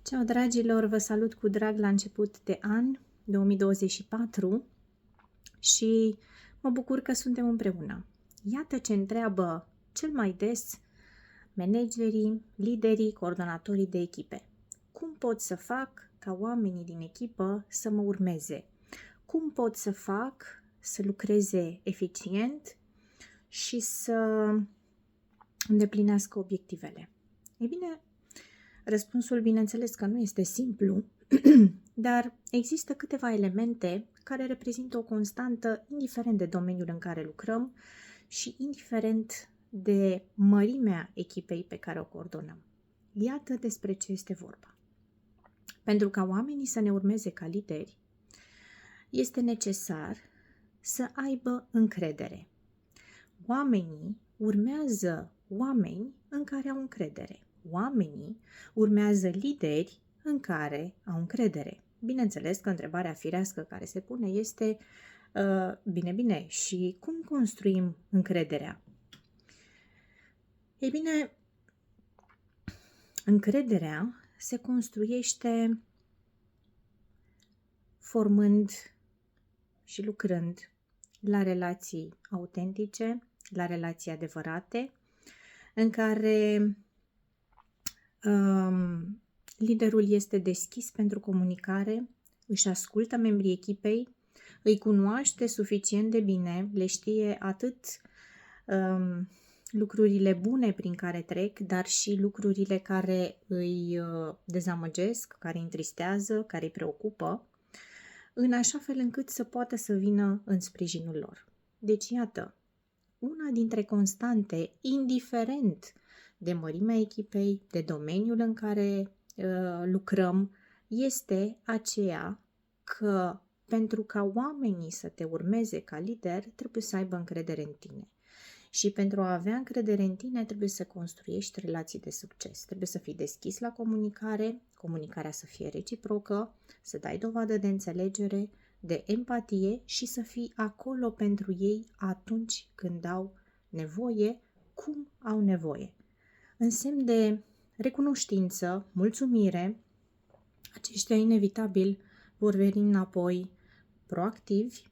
Ciao dragilor, vă salut cu drag la început de an 2024 și mă bucur că suntem împreună. Iată ce întreabă cel mai des managerii, liderii, coordonatorii de echipe. Cum pot să fac ca oamenii din echipă să mă urmeze? Cum pot să fac să lucreze eficient și să îndeplinească obiectivele? Ei bine, răspunsul, bineînțeles că nu este simplu, dar există câteva elemente care reprezintă o constantă, indiferent de domeniul în care lucrăm și indiferent de mărimea echipei pe care o coordonăm. Iată despre ce este vorba. Pentru ca oamenii să ne urmeze ca lideri, este necesar să aibă încredere. Oamenii urmează oameni în care au încredere. Oamenii urmează lideri în care au încredere. Bineînțeles că întrebarea firească care se pune este bine, și cum construim încrederea? Ei bine, încrederea se construiește formând și lucrând la relații autentice, la relații adevărate, în care liderul este deschis pentru comunicare, își ascultă membrii echipei, îi cunoaște suficient de bine, le știe atât lucrurile bune prin care trec, dar și lucrurile care îi dezamăgesc, care îi întristează, care îi preocupă, în așa fel încât să poată să vină în sprijinul lor. Deci, iată, una dintre constante, indiferent de mărimea echipei, de domeniul în care lucrăm, este aceea că pentru ca oamenii să te urmeze ca lider, trebuie să aibă încredere în tine. Și pentru a avea încredere în tine, trebuie să construiești relații de succes. Trebuie să fii deschis la comunicare, comunicarea să fie reciprocă, să dai dovadă de înțelegere, de empatie și să fii acolo pentru ei atunci când au nevoie, cum au nevoie. În semn de recunoștință, mulțumire, aceștia inevitabil vor veni înapoi proactivi,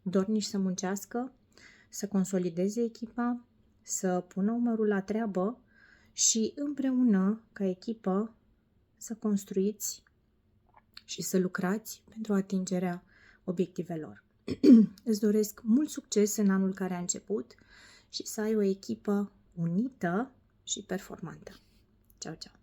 dornici să muncească, să consolideze echipa, să pună umărul la treabă și împreună, ca echipă, să construiți și să lucrați pentru atingerea obiectivelor. Îți doresc mult succes în anul care a început și să ai o echipă unită și performantă. Ceau, ceau!